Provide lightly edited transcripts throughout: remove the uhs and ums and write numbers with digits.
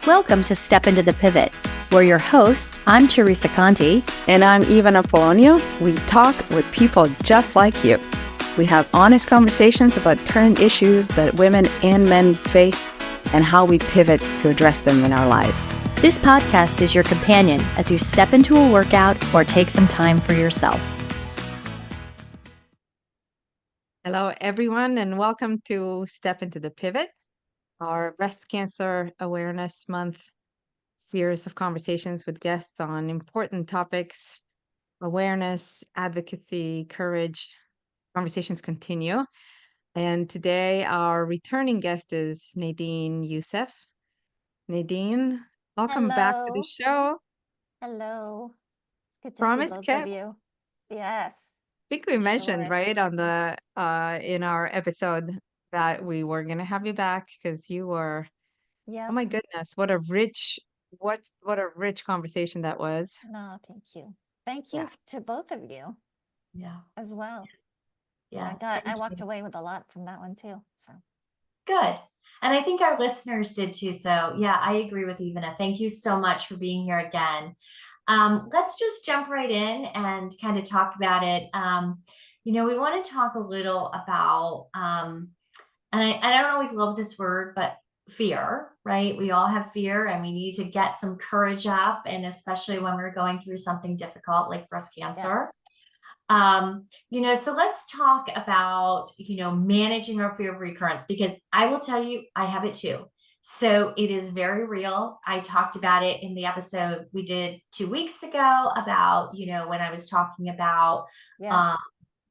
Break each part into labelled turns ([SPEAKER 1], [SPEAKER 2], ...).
[SPEAKER 1] Welcome to Step Into the Pivot. We're your hosts. I'm Teresa Conti.
[SPEAKER 2] And I'm Ivana Polonio. We talk with people just like you. We have honest conversations about current issues that women and men face and how we pivot to address them in our lives.
[SPEAKER 1] This podcast is your companion as you step into a workout or take some time for yourself.
[SPEAKER 2] Hello, everyone, and welcome to Step Into the Pivot, our Breast Cancer Awareness Month series of conversations with guests on important topics, awareness, advocacy, courage. Conversations continue. And today our returning guest is Nadine Youssef. Nadine, welcome back to the
[SPEAKER 3] Hello.
[SPEAKER 2] show.
[SPEAKER 3] Hello. It's good to see
[SPEAKER 2] Promise
[SPEAKER 3] both
[SPEAKER 2] kept.
[SPEAKER 3] of you. Yes.
[SPEAKER 2] I think we mentioned,
[SPEAKER 3] Sure.
[SPEAKER 2] right, on the in our episode that we were gonna have you back because you were, oh
[SPEAKER 3] Yep.
[SPEAKER 2] my goodness, what a rich conversation that was.
[SPEAKER 3] No, thank you. Thank
[SPEAKER 2] Yeah.
[SPEAKER 3] you to both of you
[SPEAKER 4] Yeah.
[SPEAKER 3] as well.
[SPEAKER 4] Yeah.
[SPEAKER 3] I walked away with a lot from that one too. So
[SPEAKER 4] Good. And I think our listeners did too. So yeah, I agree with Ivana. Thank you so much for being here again. Let's just jump right in and kind of talk about it. We want to talk a little about, and I don't always love this word, but fear, right? We all have fear and we need to get some courage up. And especially when we're going through something difficult like breast cancer. So let's talk about, managing our fear of recurrence, because I will tell you, I have it too. So it is very real. I talked about it in the episode we did 2 weeks ago about, when I was talking about,
[SPEAKER 3] yeah.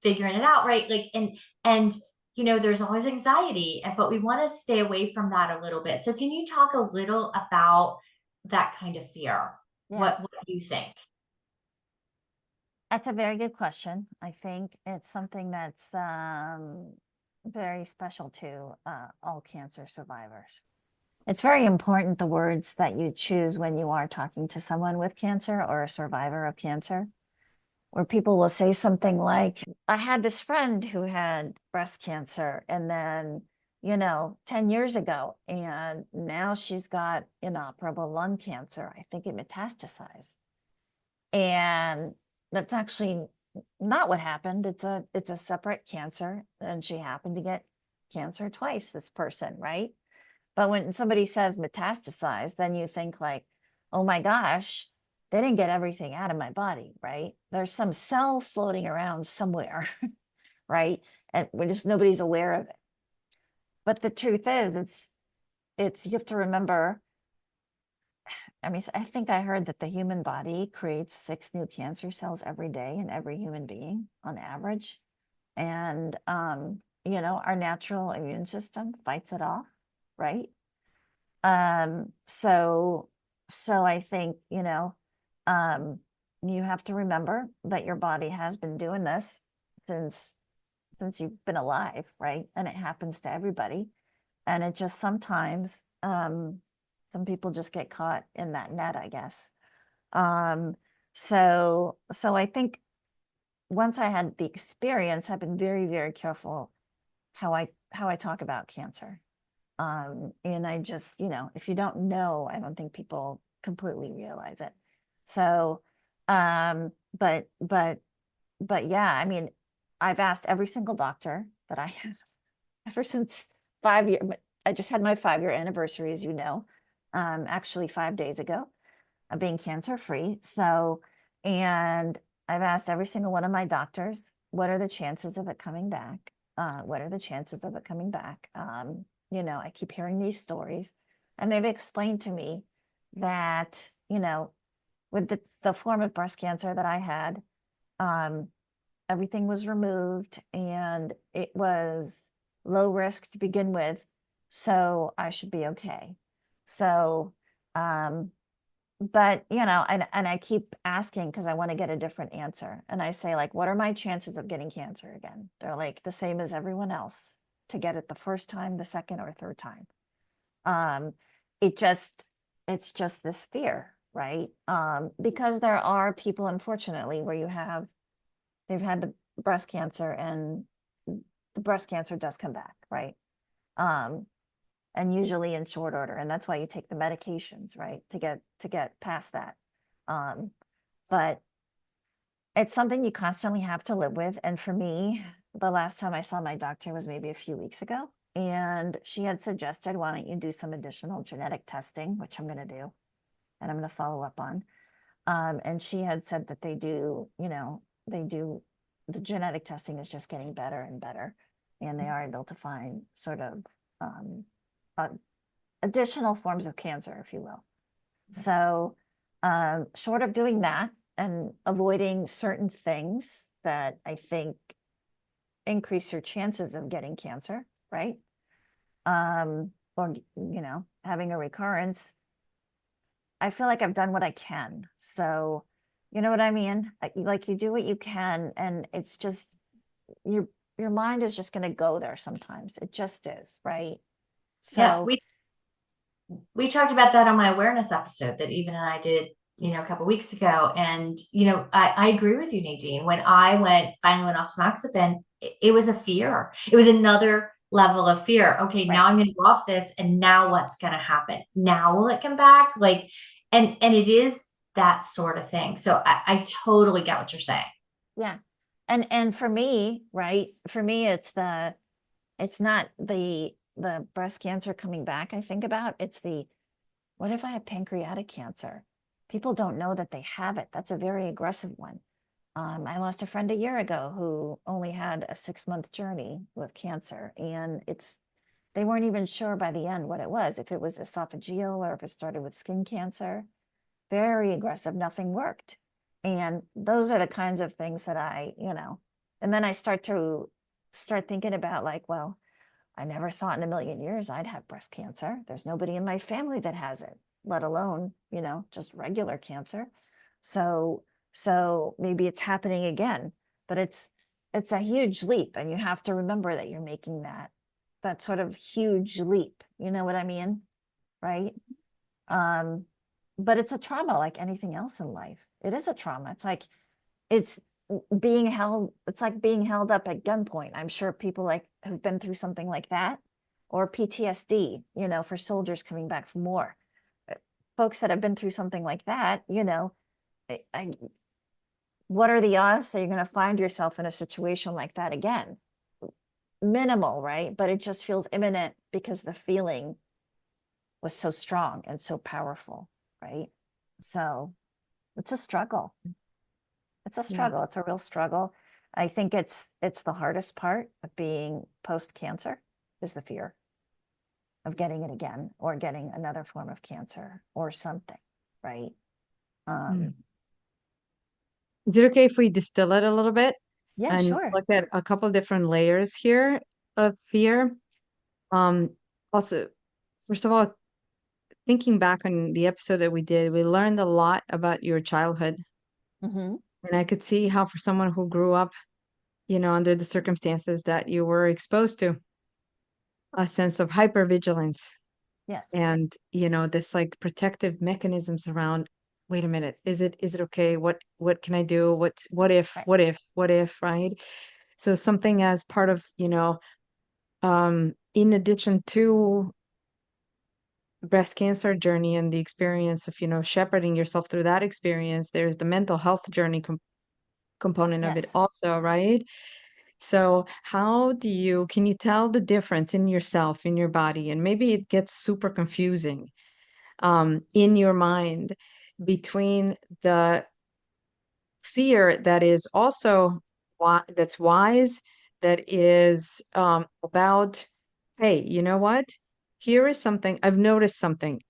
[SPEAKER 4] figuring it out, right? Like, and, there's always anxiety, but we want to stay away from that a little bit. So can you talk a little about that kind of fear?
[SPEAKER 3] Yeah.
[SPEAKER 4] What do you think?
[SPEAKER 3] That's a very good question. I think it's something that's very special to all cancer survivors. It's very important the words that you choose when you are talking to someone with cancer or a survivor of cancer, where people will say something like, I had this friend who had breast cancer and then, 10 years ago, and now she's got inoperable lung cancer. I think it metastasized. And that's actually not what happened. It's a separate cancer, and she happened to get cancer twice, this person, right? But when somebody says metastasize, then you think like, oh my gosh, they didn't get everything out of my body, right? There's some cell floating around somewhere, right? And nobody's aware of it. But the truth is, you have to remember, I mean, I think I heard that the human body creates 6 new cancer cells every day in every human being on average. And, our natural immune system fights it off, right? So I think, you have to remember that your body has been doing this since you've been alive, right? And it happens to everybody. And it just sometimes, some people just get caught in that net, I guess. So I think once I had the experience, I've been very, very careful how I talk about cancer. And I just, if you don't know, I don't think people completely realize it. So, but yeah, I mean, I've asked every single doctor that I have ever since 5 years. I just had my 5-year anniversary, as you know, actually 5 days ago, of being cancer free. So, and I've asked every single one of my doctors, what are the chances of it coming back? What are the chances of it coming back? I keep hearing these stories, and they've explained to me that, with the form of breast cancer that I had, everything was removed and it was low risk to begin with. So I should be okay. So, but, and I keep asking because I want to get a different answer. And I say, like, what are my chances of getting cancer again? They're like the same as everyone else to get it the first time, the second or third time. It's just this fear, right? Because there are people, unfortunately, where they've had the breast cancer and the breast cancer does come back, right? and usually in short order. And that's why you take the medications, right? To get past that. But it's something you constantly have to live with. And for me, the last time I saw my doctor was maybe a few weeks ago. And she had suggested, why don't you do some additional genetic testing, which I'm going to do, and I'm going to follow up on. And she had said that they do, the genetic testing is just getting better and better. And they are able to find sort of additional forms of cancer, if you will. So short of doing that and avoiding certain things that I think increase your chances of getting cancer, right? Or, having a recurrence, I feel like I've done what I can. So, you know what I mean? Like you do what you can, and it's just, your mind is just going to go there sometimes. It just is, right?
[SPEAKER 4] Yeah,
[SPEAKER 3] So
[SPEAKER 4] we talked about that on my awareness episode that Eva and I did, a couple weeks ago. And, I agree with you, Nadine. When I finally went off tamoxifen, it was a fear. It was another level of fear. Okay, now I'm going to go off this, and now what's going to happen? Now will it come back? Like, and it is that sort of thing. So I totally get what you're saying.
[SPEAKER 3] yeah. And for me, right? For me, it's not the breast cancer coming back I think about. It's what if I have pancreatic cancer? People don't know that they have it. That's a very aggressive one. I lost a friend a year ago who only had a 6-month journey with cancer, and they weren't even sure by the end what it was, if it was esophageal or if it started with skin cancer. Very aggressive, nothing worked. And those are the kinds of things that and then I start thinking about, like, well, I never thought in a million years I'd have breast cancer. There's nobody in my family that has it, let alone, just regular cancer. So maybe it's happening again, but it's a huge leap, and you have to remember that you're making that sort of huge leap. You know what I mean? Right? But it's a trauma like anything else in life. It is a trauma. It's like being held up at gunpoint. I'm sure people who've been through something like that, or PTSD, for soldiers coming back from war. Folks that have been through something like that, what are the odds that you're going to find yourself in a situation like that again? Minimal, right? But it just feels imminent because the feeling was so strong and so powerful, right? So it's a struggle. It's a struggle. It's a real struggle. I think it's the hardest part of being post-cancer is the fear of getting it again, or getting another form of cancer or something, right?
[SPEAKER 2] Is it okay if we distill it a little bit?
[SPEAKER 3] Yeah,
[SPEAKER 2] and
[SPEAKER 3] sure.
[SPEAKER 2] look at a couple different layers here of fear? Also, first of all, thinking back on the episode that we did, we learned a lot about your childhood.
[SPEAKER 3] Mm-hmm.
[SPEAKER 2] And I could see how, for someone who grew up, under the circumstances that you were exposed to, a sense of hypervigilance
[SPEAKER 3] Yes.
[SPEAKER 2] and, this like protective mechanisms around, wait a minute, is it okay? What can I do? What if,
[SPEAKER 3] Right.
[SPEAKER 2] what if, right? So something as part of, in addition to breast cancer journey and the experience of, shepherding yourself through that experience, there's the mental health journey component of it
[SPEAKER 3] Yes.
[SPEAKER 2] also, right? So can you tell the difference in yourself, in your body, and maybe it gets super confusing in your mind between the fear that is also that's wise, that is about, hey, you know what? Here is something, I've noticed something.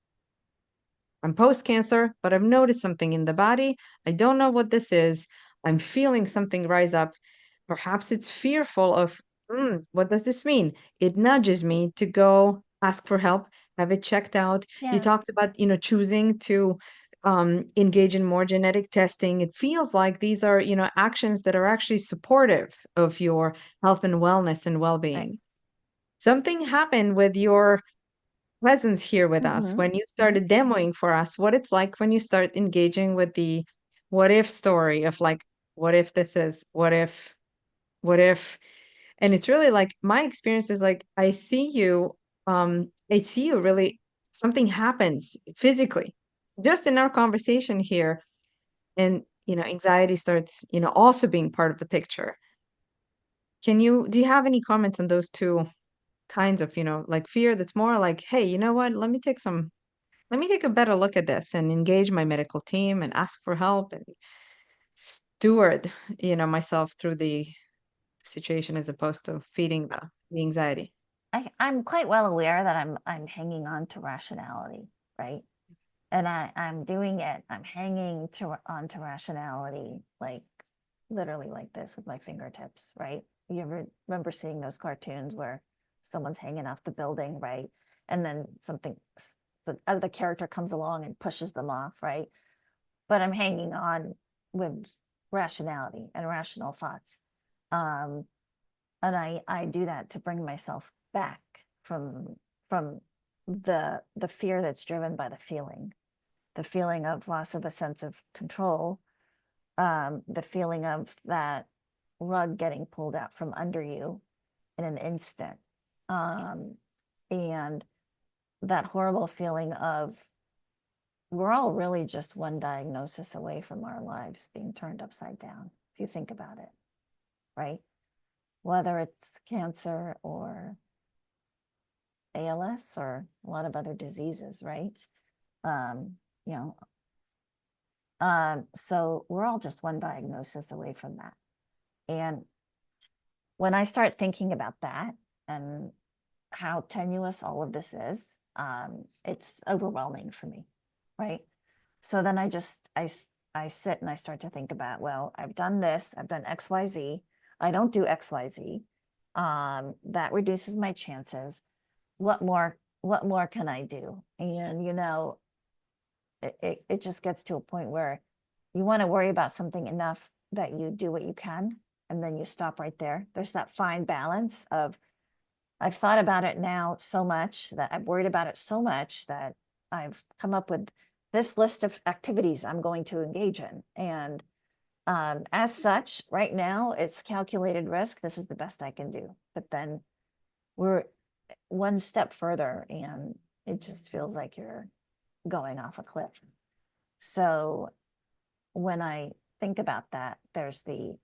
[SPEAKER 2] I'm post-cancer, but I've noticed something in the body. I don't know what this is. I'm feeling something rise up. Perhaps it's fearful of, what does this mean? It nudges me to go ask for help, have it checked out. You
[SPEAKER 3] Yeah.
[SPEAKER 2] talked about, choosing to engage in more genetic testing. It feels like these are, actions that are actually supportive of your health and wellness and well-being.
[SPEAKER 3] Right.
[SPEAKER 2] Something happened with your presence here with us
[SPEAKER 3] Mm-hmm.
[SPEAKER 2] when you started demoing for us what it's like when you start engaging with the what if story of, like, what if this is, what if, and it's really like, my experience is like, I see you I see you really, something happens physically, just in our conversation here. And, anxiety starts, also being part of the picture. Do you have any comments on those two kinds of, like fear that's more like, hey, you know what, let me take a better look at this and engage my medical team and ask for help and steward, myself through the situation as opposed to feeding the anxiety.
[SPEAKER 3] I'm quite well aware that I'm hanging on to rationality, right? And I'm doing it. I'm hanging onto rationality, like literally like this with my fingertips, right? You ever remember seeing those cartoons where someone's hanging off the building, right? And then the other character comes along and pushes them off, right? But I'm hanging on with rationality and rational thoughts. And I do that to bring myself back from the fear that's driven by the feeling of loss of a sense of control, the feeling of that rug getting pulled out from under you in an instant, and that horrible feeling of we're all really just one diagnosis away from our lives being turned upside down, if you think about it, right? Whether it's cancer or ALS or a lot of other diseases, right? You know, so we're all just one diagnosis away from that. And when I start thinking about that and how tenuous all of this is, it's overwhelming for me, right? So then I sit and I start to think about, well, I've done this, I've done X, Y, Z. I don't do X, Y, Z. That reduces my chances. What more can I do? And it just gets to a point where you want to worry about something enough that you do what you can, and then you stop right there. There's that fine balance of, I've thought about it now so much that I've worried about it so much that I've come up with this list of activities I'm going to engage in. And as such, right now, it's calculated risk. This is the best I can do. But then we're one step further and it just feels like you're going off a cliff. So when I think about that, there's the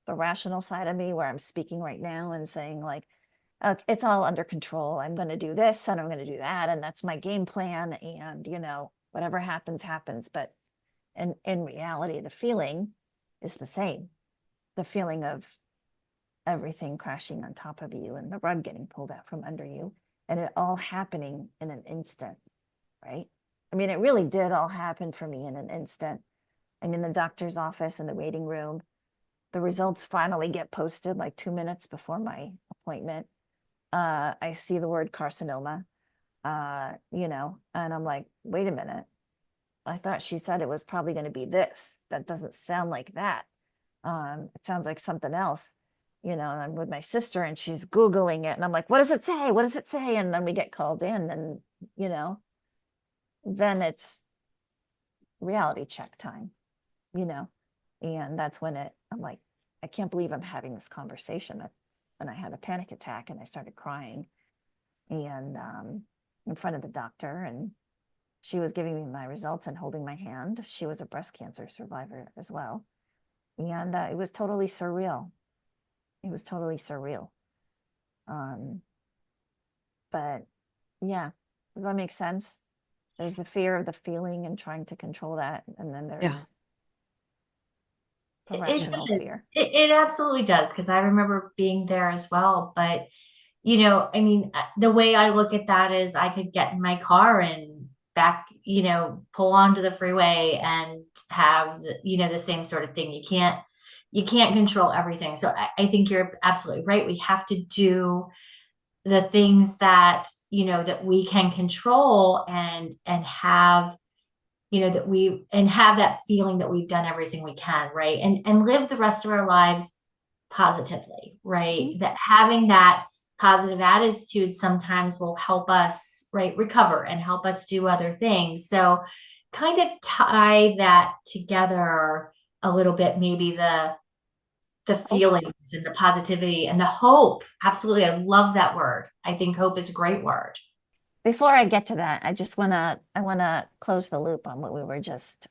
[SPEAKER 3] rational side of me where I'm speaking right now and saying like, it's all under control. I'm going to do this and I'm going to do that. And that's my game plan. And, whatever happens, happens. But in reality, the feeling is the same. The feeling of everything crashing on top of you and the rug getting pulled out from under you and it all happening in an instant, right? I mean, it really did all happen for me in an instant. I'm in the doctor's office in the waiting room. The results finally get posted like 2 minutes before my appointment. I see the word carcinoma, and I'm like, wait a minute. I thought she said it was probably going to be this. That doesn't sound like that. It sounds like something else, and I'm with my sister and she's Googling it. And I'm like, what does it say? What does it say? And then we get called in and, then it's reality check time, and that's when I'm like, I can't believe I'm having this conversation. And I had a panic attack and I started crying and in front of the doctor, and she was giving me my results and holding my hand. She was a breast cancer survivor as well. And it was totally surreal. It was totally surreal. But yeah, does that make sense? There's the fear of the feeling and trying to control that. And then there's the rational fear.
[SPEAKER 4] It absolutely does, because I remember being there as well. But, I mean, the way I look at that is I could get in my car and back, pull onto the freeway and have, the same sort of thing. You can't control everything. So I think you're absolutely right. We have to do the things that, that we can control and have, have that feeling that we've done everything we can, right? And live the rest of our lives positively, right? Mm-hmm. That having that positive attitude sometimes will help us, right, recover and help us do other things. So kind of tie that together a little bit, maybe the feelings and the positivity and the hope. Absolutely. I love that word. I think hope is a great word.
[SPEAKER 3] before I get to that, I wanna close the loop on what we were just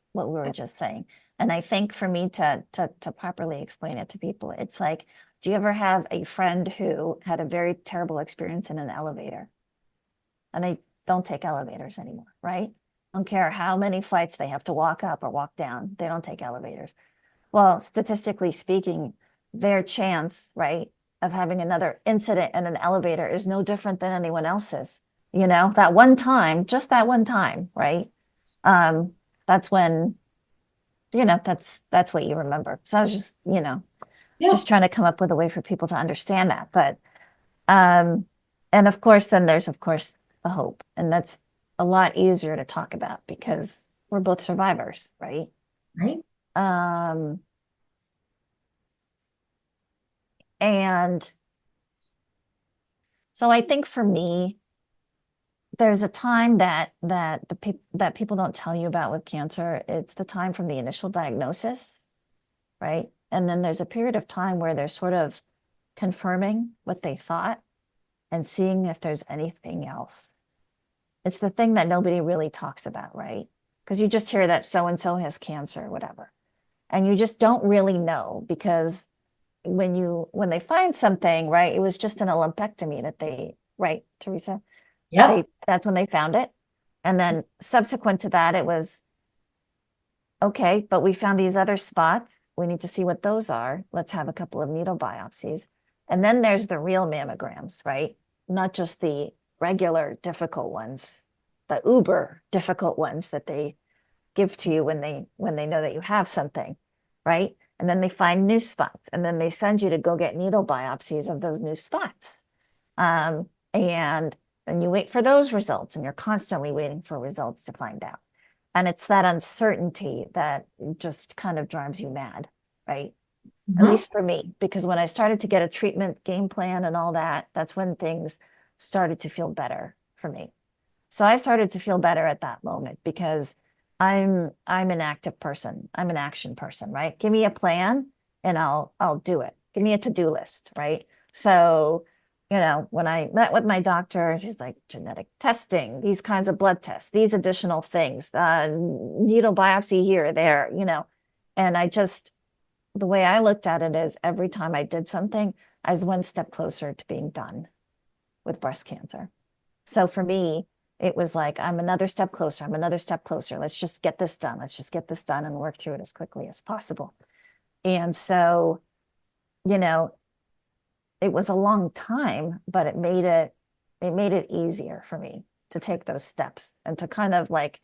[SPEAKER 3] saying. And I think for me to properly explain it to people, it's like, do you ever have a friend who had a very terrible experience in an elevator? And they don't take elevators anymore, right? Don't care how many flights they have to walk up or walk down, they don't take elevators. Well, statistically speaking, their chance, right, of having another incident in an elevator is no different than anyone else's. You know, that one time, just that one time, right? That's when, you know, that's what you remember. So I was just, you know,
[SPEAKER 4] Yeah.
[SPEAKER 3] just trying to come up with a way for people to understand that. But and of course, then there's of course the hope, and that's a lot easier to talk about because we're both survivors, right?
[SPEAKER 4] Right.
[SPEAKER 3] And so I think for me, there's a time that that people don't tell you about with cancer. It's the time from the initial diagnosis, right? And then there's a period of time where they're sort of confirming what they thought and seeing if there's anything else. It's the thing that nobody really talks about, right? Because you just hear that so and so has cancer, whatever. And you just don't really know because when they find something, right, it was just an lumpectomy that they, right, Teresa?
[SPEAKER 4] Yep.
[SPEAKER 3] That's when they found it. And then subsequent to that, it was, okay, but we found these other spots. We need to see what those are. Let's have a couple of needle biopsies. And then there's the real mammograms, right? Not just the regular difficult ones, the uber difficult ones that they give to you when they know that you have something, right? And then they find new spots, and then they send you to go get needle biopsies of those new spots. And you wait for those results, and you're constantly waiting for results to find out. And it's that uncertainty that just kind of drives you mad, right? At least for me, because when I started to get a treatment game plan and all that, that's when things started to feel better for me. So I started to feel better at that moment because I'm an active person. I'm an action person, right? Give me a plan and I'll do it. Give me a to-do list, right? So, you know, when I met with my doctor, she's like, genetic testing, these kinds of blood tests, these additional things, needle biopsy here, there, you know. And the way I looked at it is every time I did something, I was one step closer to being done with breast cancer. So for me, it was like, I'm another step closer. I'm another step closer. Let's just get this done. Let's just get this done and work through it as quickly as possible. And so, you know, it was a long time, but it made it easier for me to take those steps and to kind of like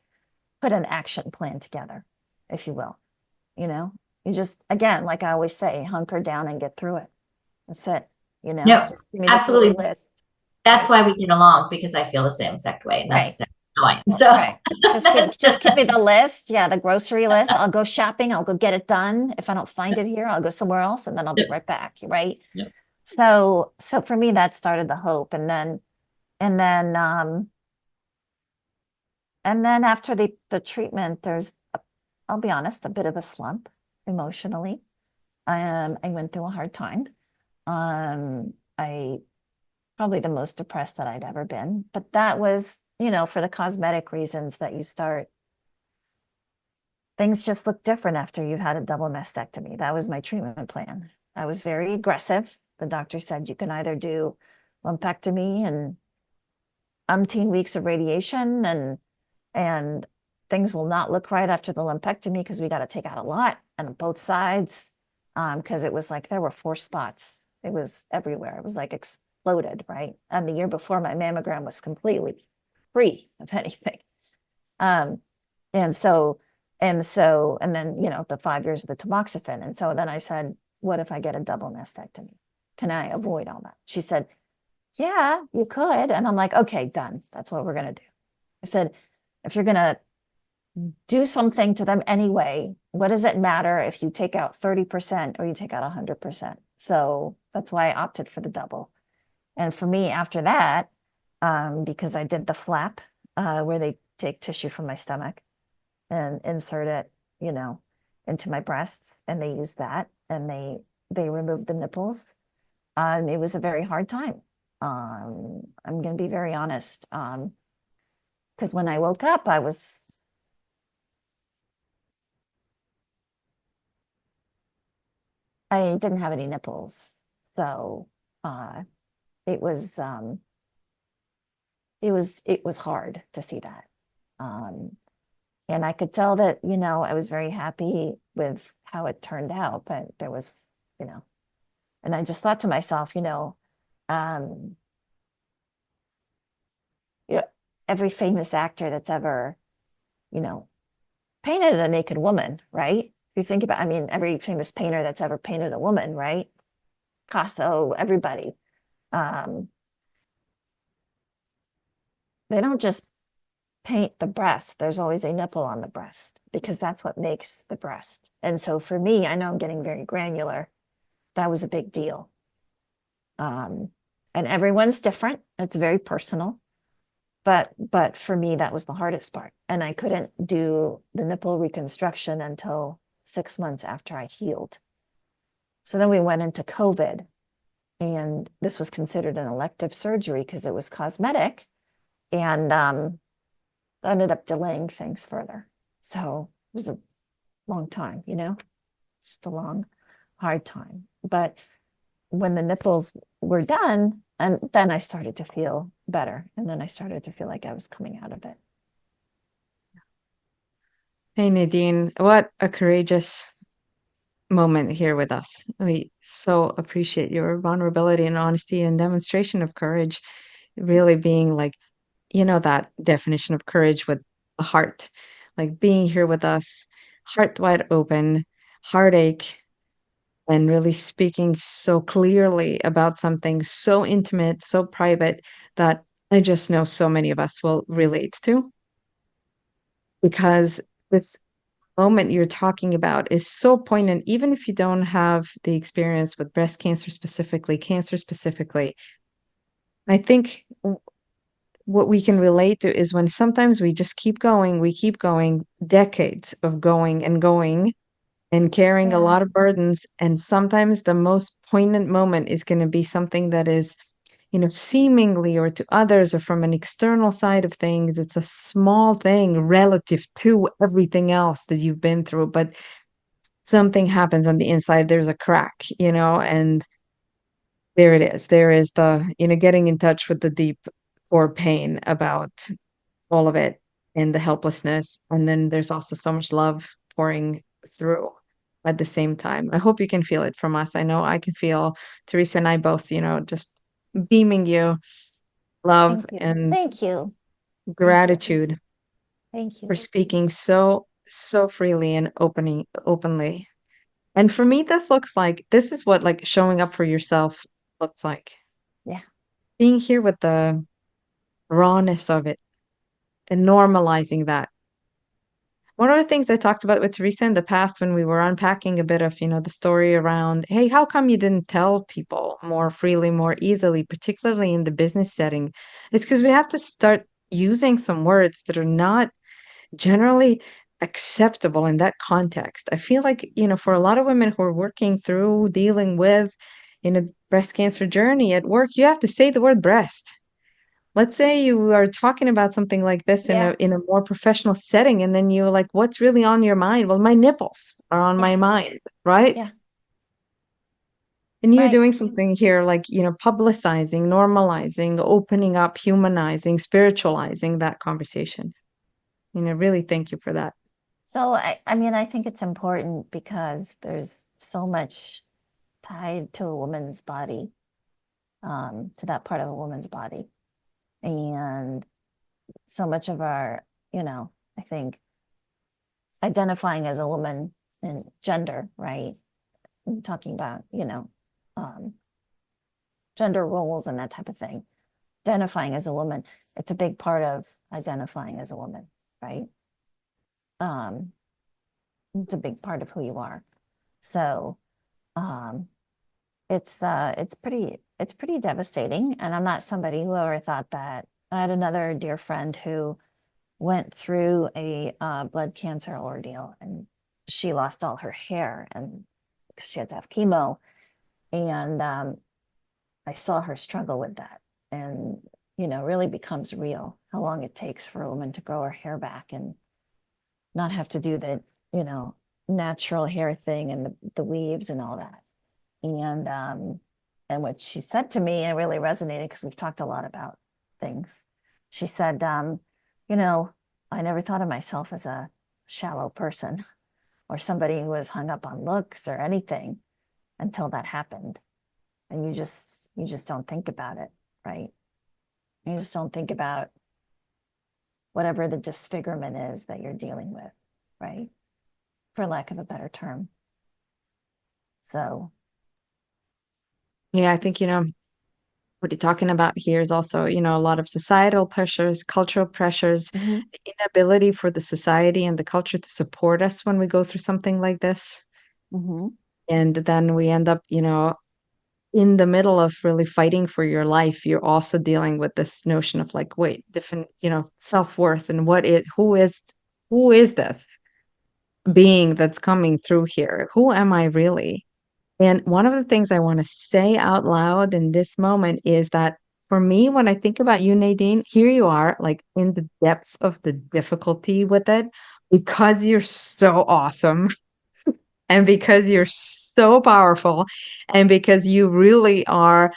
[SPEAKER 3] put an action plan together, if you will. You know, you just, again, like I always say, hunker down and get through it. That's it. You know,
[SPEAKER 4] Yep.
[SPEAKER 3] just give me the
[SPEAKER 4] Absolutely.
[SPEAKER 3] to-do list.
[SPEAKER 4] That's why we get along, because I feel the same exact way. And that's
[SPEAKER 3] Right.
[SPEAKER 4] exactly how I am. So
[SPEAKER 3] Right. Just give me the list. Yeah, the grocery list. I'll go shopping. I'll go get it done. If I don't find it here, I'll go somewhere else and then I'll be right back. Right.
[SPEAKER 4] Yep.
[SPEAKER 3] So for me, that started the hope. And then after the treatment, there's, I'll be honest, a bit of a slump emotionally. I went through a hard time. I probably the most depressed that I'd ever been, but that was, you know, for the cosmetic reasons that you start, things just look different after you've had a double mastectomy. That was my treatment plan. I was very aggressive. The doctor said you can either do lumpectomy and umpteen weeks of radiation and things will not look right after the lumpectomy because we got to take out a lot on both sides. Because it was like there were 4 spots. It was everywhere. It was like exploded, right? And the year before, my mammogram was completely free of anything. And then, you know, the 5 years of the tamoxifen. And so then I said, what if I get a double mastectomy? Can I avoid all that? She said, yeah, you could. And I'm like, okay, done. That's what we're going to do. I said, if you're going to do something to them anyway, what does it matter if you take out 30% or you take out 100%? So that's why I opted for the double. And for me, after that, because I did the flap, where they take tissue from my stomach and insert it, you know, into my breasts, and they use that, and they removed the nipples. It was a very hard time. I'm going to be very honest. because when I woke up, I didn't have any nipples. So it was hard to see that. And I could tell that, I was very happy with how it turned out, but there was, and I just thought to myself, every famous actor that's ever, painted a naked woman, right? If you think about, every famous painter that's ever painted a woman, right? Picasso, everybody. They don't just paint the breast. There's always a nipple on the breast because that's what makes the breast. And so for me, I know I'm getting very granular. That was a big deal. And everyone's different. It's very personal. But for me, that was the hardest part. And I couldn't do the nipple reconstruction until 6 months after I healed. So then we went into COVID, and this was considered an elective surgery because it was cosmetic, and ended up delaying things further. So it was a long time, just a long, hard time. But when the nipples were done, and then I started to feel better. And then I started to feel like I was coming out of it.
[SPEAKER 2] Hey, Nadine, what a courageous moment here with us. We so appreciate your vulnerability and honesty and demonstration of courage, really being like, that definition of courage with a heart, like being here with us, heart wide open, heartache, and really speaking so clearly about something so intimate, so private that I just know so many of us will relate to. Because this moment you're talking about is so poignant, even if you don't have the experience with breast cancer specifically, cancer specifically. I think what we can relate to is when sometimes we just keep going, decades of going and carrying a lot of burdens. And sometimes the most poignant moment is going to be something that is, seemingly or to others or from an external side of things, it's a small thing relative to everything else that you've been through. But something happens on the inside, there's a crack, and there it is. There is the, getting in touch with the deep core pain about all of it and the helplessness. And then there's also so much love pouring through at the same time. I hope you can feel it from us. I know I can feel Teresa and I both, just beaming you love and
[SPEAKER 3] Thank you.
[SPEAKER 2] gratitude
[SPEAKER 3] Thank you.
[SPEAKER 2] for speaking so freely and openly. And for me, this is what like showing up for yourself looks like.
[SPEAKER 3] Yeah.
[SPEAKER 2] Being here with the rawness of it and normalizing that. One of the things I talked about with Teresa in the past when we were unpacking a bit of, the story around, hey, how come you didn't tell people more freely, more easily, particularly in the business setting? It's because we have to start using some words that are not generally acceptable in that context. I feel like, for a lot of women who are working through dealing with in a breast cancer journey at work, you have to say the word breast. Let's say you are talking about something like this in a more professional setting, and then you're like, what's really on your mind? Well, my nipples are on my mind, right?
[SPEAKER 3] Yeah.
[SPEAKER 2] And you're
[SPEAKER 3] Right.
[SPEAKER 2] doing something here like, publicizing, normalizing, opening up, humanizing, spiritualizing that conversation. Really thank you for that.
[SPEAKER 3] So I think it's important because there's so much tied to a woman's body, to that part of a woman's body. And so much of our, I think identifying as a woman and gender, right? I'm talking about, gender roles and that type of thing. Identifying as a woman, it's a big part of identifying as a woman, right? It's a big part of who you are. So it's pretty devastating. And I'm not somebody who ever thought that. I had another dear friend who went through a blood cancer ordeal, and she lost all her hair and because she had to have chemo. And I saw her struggle with that. And really becomes real, how long it takes for a woman to grow her hair back and not have to do the, natural hair thing and the weaves and all that. And what she said to me, and it really resonated because we've talked a lot about things. She said, I never thought of myself as a shallow person or somebody who was hung up on looks or anything until that happened. And you just don't think about it, right? You just don't think about whatever the disfigurement is that you're dealing with, right? For lack of a better term. So.
[SPEAKER 2] Yeah, I think, what you're talking about here is also, a lot of societal pressures, cultural pressures,
[SPEAKER 3] Mhm.
[SPEAKER 2] the inability for the society and the culture to support us when we go through something like this.
[SPEAKER 3] Mhm.
[SPEAKER 2] And then we end up, in the middle of really fighting for your life. You're also dealing with this notion of like, wait, different, self-worth and who is this being that's coming through here? Who am I really? And one of the things I want to say out loud in this moment is that for me, when I think about you, Nadine, here you are, like in the depths of the difficulty with it, because you're so awesome and because you're so powerful and because you really are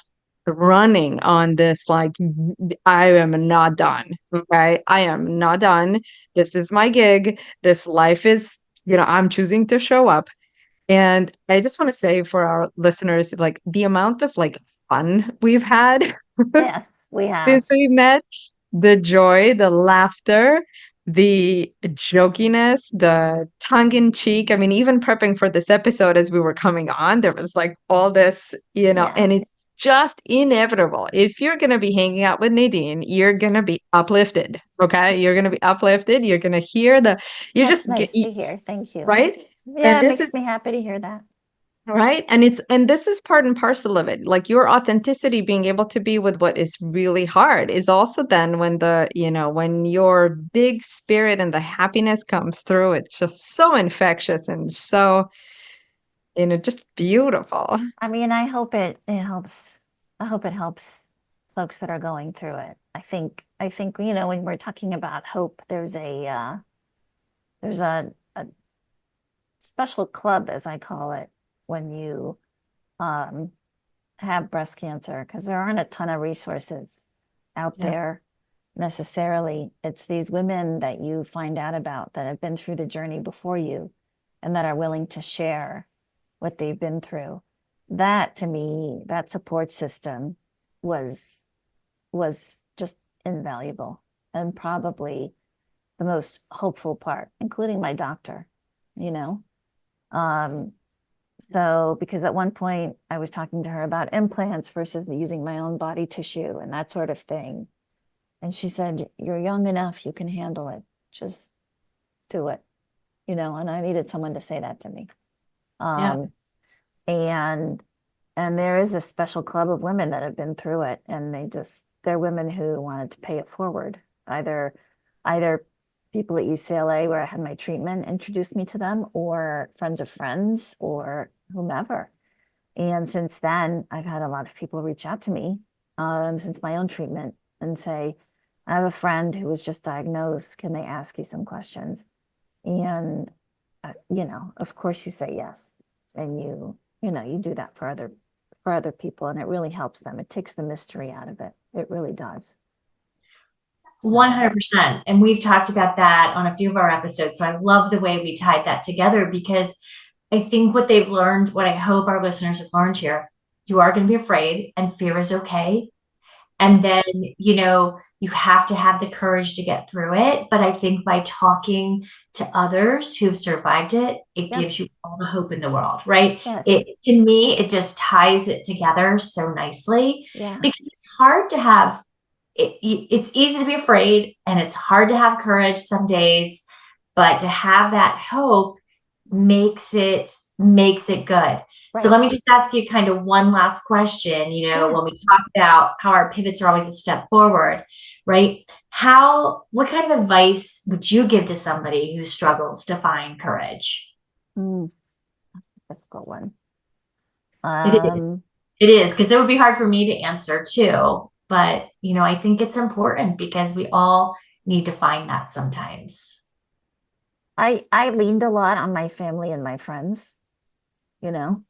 [SPEAKER 2] running on this, like, I am not done. Okay. I am not done. This is my gig. This life is, I'm choosing to show up. And I just want to say for our listeners, like the amount of like fun we've had
[SPEAKER 3] Yes, we
[SPEAKER 2] since
[SPEAKER 3] have.
[SPEAKER 2] we met, the joy, the laughter, the jokiness, the tongue in cheek. I mean, even prepping for this episode as we were coming on, there was like all this,
[SPEAKER 3] Yeah.
[SPEAKER 2] and it's just inevitable. If you're going to be hanging out with Nadine, you're going to be uplifted. Okay. You're going to be uplifted. You're going to hear you
[SPEAKER 3] That's
[SPEAKER 2] just
[SPEAKER 3] nice to hear. Thank you.
[SPEAKER 2] right.
[SPEAKER 3] Yeah,
[SPEAKER 2] And
[SPEAKER 3] it
[SPEAKER 2] this
[SPEAKER 3] makes
[SPEAKER 2] is
[SPEAKER 3] me happy to hear that.
[SPEAKER 2] right. And this is part and parcel of it. Like your authenticity, being able to be with what is really hard is also then when when your big spirit and the happiness comes through, it's just so infectious and so, just beautiful.
[SPEAKER 3] I mean, I hope it helps. I hope it helps folks that are going through it. I think, when we're talking about hope, there's a special club, as I call it, when you um have breast cancer, because there aren't a ton of resources out
[SPEAKER 2] Yeah.
[SPEAKER 3] there necessarily. It's these women that you find out about that have been through the journey before you and that are willing to share what they've been through. That to me, that support system was just invaluable and probably the most hopeful part, including my doctor, you know. Um, so, because at one point I was talking to her about implants versus using my own body tissue and that sort of thing. And she said, "You're young enough, you can handle it. Just do it." And I needed someone to say that to me.
[SPEAKER 2] Yeah.
[SPEAKER 3] And there is a special club of women that have been through it, and they're women who wanted to pay it forward. Either people at UCLA where I had my treatment introduced me to them, or friends of friends, or whomever. And since then, I've had a lot of people reach out to me since my own treatment and say, "I have a friend who was just diagnosed. Can they ask you some questions?" And of course, you say yes, and you do that for other people, and it really helps them. It takes the mystery out of it. It really does.
[SPEAKER 4] 100%. And we've talked about that on a few of our episodes. So I love the way we tied that together, because I think what they've learned, what I hope our listeners have learned here, you are going to be afraid, and fear is okay. And then, you have to have the courage to get through it. But I think by talking to others who've survived it, it
[SPEAKER 3] Yep.
[SPEAKER 4] gives you all the hope in the world, right?
[SPEAKER 3] Yes.
[SPEAKER 4] To me, it just ties it together so nicely,
[SPEAKER 3] Yeah.
[SPEAKER 4] because it's hard to have it's easy to be afraid, and it's hard to have courage some days, but to have that hope makes it good. So
[SPEAKER 3] Right.
[SPEAKER 4] let me just ask you kind of one last question.
[SPEAKER 3] Yeah.
[SPEAKER 4] When we talk about how our pivots are always a step forward, right? What kind of advice would you give to somebody who struggles to find courage?
[SPEAKER 3] That's a difficult one.
[SPEAKER 4] It is, because it would be hard for me to answer too. but I think it's important because we all need to find that sometimes.
[SPEAKER 3] I leaned a lot on my family and my friends, you know.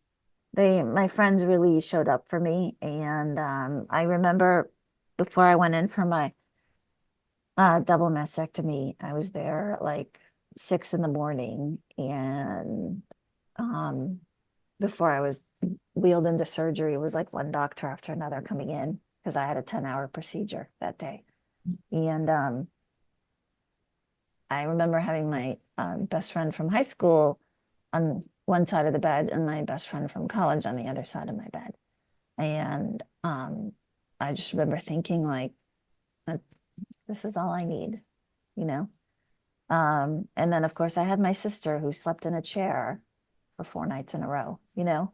[SPEAKER 3] My friends really showed up for me. And I remember before I went in for my double mastectomy, I was there at like 6 a.m. And before I was wheeled into surgery, it was like one doctor after another coming in because I had a 10-hour procedure that day. And I remember having my best friend from high school on one side of the bed and my best friend from college on the other side of my bed. And I just remember thinking like, this is all I need, you know? And then of course I had my sister who slept in a chair for 4 nights in a row, because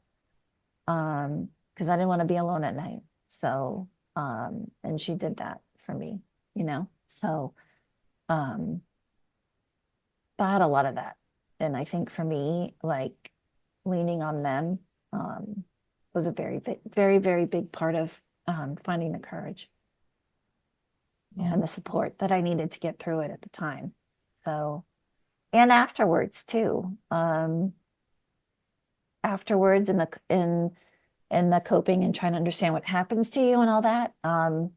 [SPEAKER 3] I didn't want to be alone at night. So, and she did that for me, so, I had a lot of that. And I think for me, like leaning on them, was a very, very, very big part of, finding the courage and the support that I needed to get through it at the time. So, and afterwards too, afterwards in the coping and trying to understand what happens to you and all that, I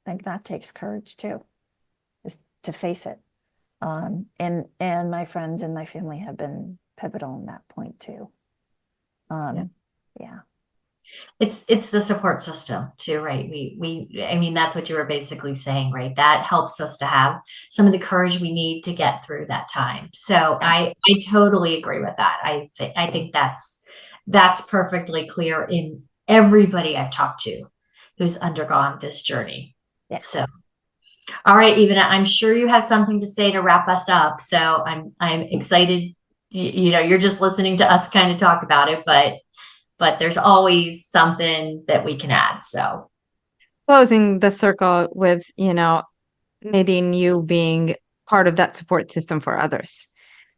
[SPEAKER 3] think that takes courage too, is to face it. And my friends and my family have been pivotal in that point too. Yeah.
[SPEAKER 4] It's the support system too, right? I mean, that's what you were basically saying, right? That helps us to have some of the courage we need to get through that time. So I totally agree with that. I think that's perfectly clear in everybody I've talked to who's undergone this journey.
[SPEAKER 3] Yeah.
[SPEAKER 4] So, all right, Ivana, I'm sure you have something to say to wrap us up. So I'm excited. You're just listening to us kind of talk about it, but there's always something that we can add. So
[SPEAKER 2] Closing the circle with, Nadine, you being part of that support system for others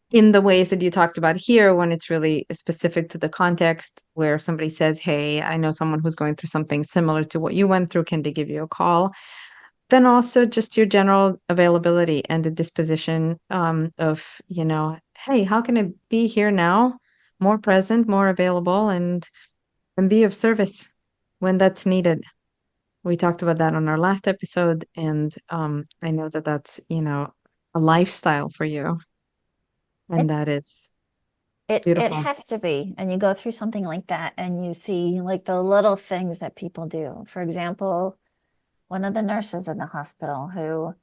[SPEAKER 2] in the ways that you talked about here, when it's really specific to the context where somebody says, hey, I know someone who's going through something similar to what you went through. Can they give you a call? Then also just your general availability and the disposition of, hey, how can I be here now, more present, more available, and be of service when that's needed. We talked about that on our last episode, and I know that that's, a lifestyle for you, and that is
[SPEAKER 3] It
[SPEAKER 2] beautiful.
[SPEAKER 3] has to be. And you go through something like that and you see like the little things that people do. For example, one of the nurses in the hospital who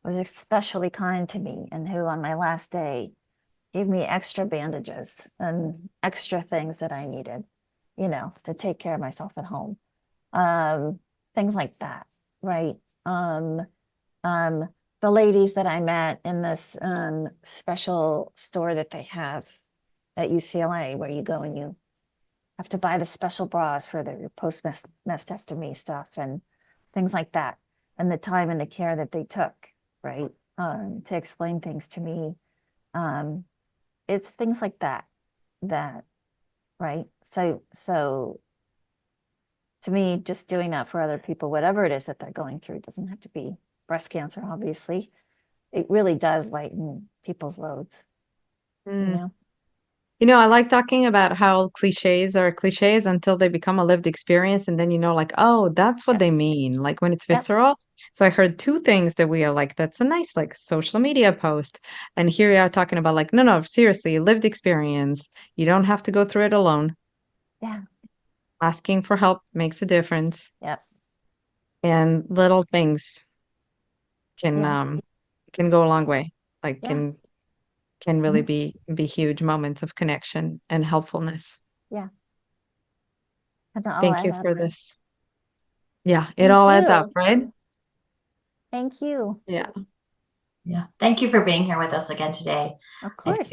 [SPEAKER 3] was especially kind to me and who on my last day gave me extra bandages and extra things that I needed, to take care of myself at home. Things like that, right? The ladies that I met in this special store that they have at UCLA, where you go and you have to buy the special bras for your post-mastectomy stuff and things like that, and the time and the care that they took, right, to explain things to me. It's things like that, right? So to me, just doing that for other people, whatever it is that they're going through, it doesn't have to be breast cancer, obviously. It really does lighten people's loads,
[SPEAKER 2] I like talking about how cliches are cliches until they become a lived experience. And then, like, oh, that's what they mean. Like when it's visceral. So I heard 2 things that we are like, that's a nice, like social media post. And here we are talking about like, no, seriously, lived experience. You don't have to go through it alone.
[SPEAKER 3] Yeah.
[SPEAKER 2] Asking for help makes a difference.
[SPEAKER 3] Yep.
[SPEAKER 2] And little things can go a long way. Like can really be huge moments of connection and helpfulness.
[SPEAKER 3] Yeah.
[SPEAKER 2] Thank you for this. Yeah, it all adds up, right?
[SPEAKER 3] Thank you.
[SPEAKER 2] Yeah.
[SPEAKER 4] Yeah. Thank you for being here with us again today.
[SPEAKER 3] Of course.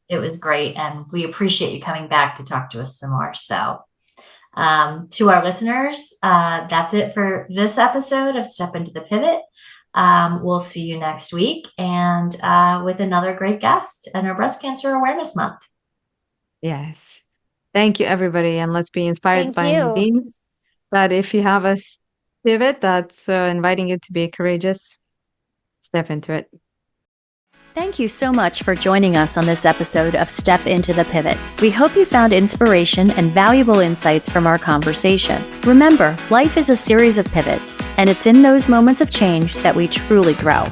[SPEAKER 4] It was great. And we appreciate you coming back to talk to us some more. So to our listeners, that's it for this episode of Step Into the Pivot. We'll see you next week and with another great guest in our Breast Cancer Awareness Month.
[SPEAKER 2] Yes. Thank you, everybody. And let's be inspired by Nadine But if you have a pivot that's inviting you to be courageous, step into it.
[SPEAKER 1] Thank you so much for joining us on this episode of Step Into the Pivot. We hope you found inspiration and valuable insights from our conversation. Remember, life is a series of pivots, and it's in those moments of change that we truly grow.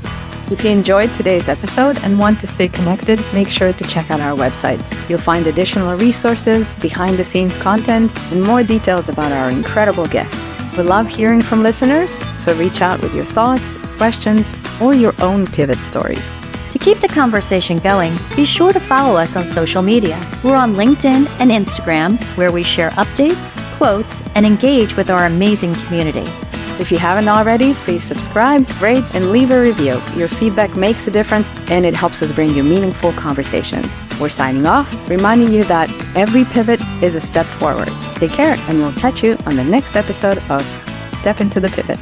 [SPEAKER 5] If you enjoyed today's episode and want to stay connected, make sure to check out our websites. You'll find additional resources, behind-the-scenes content, and more details about our incredible guests. We love hearing from listeners, so reach out with your thoughts, questions, or your own pivot stories.
[SPEAKER 1] To keep the conversation going, be sure to follow us on social media. We're on LinkedIn and Instagram, where we share updates, quotes, and engage with our amazing community.
[SPEAKER 5] If you haven't already, please subscribe, rate, and leave a review. Your feedback makes a difference, and it helps us bring you meaningful conversations. We're signing off, reminding you that every pivot is a step forward. Take care, and we'll catch you on the next episode of Step Into the Pivot.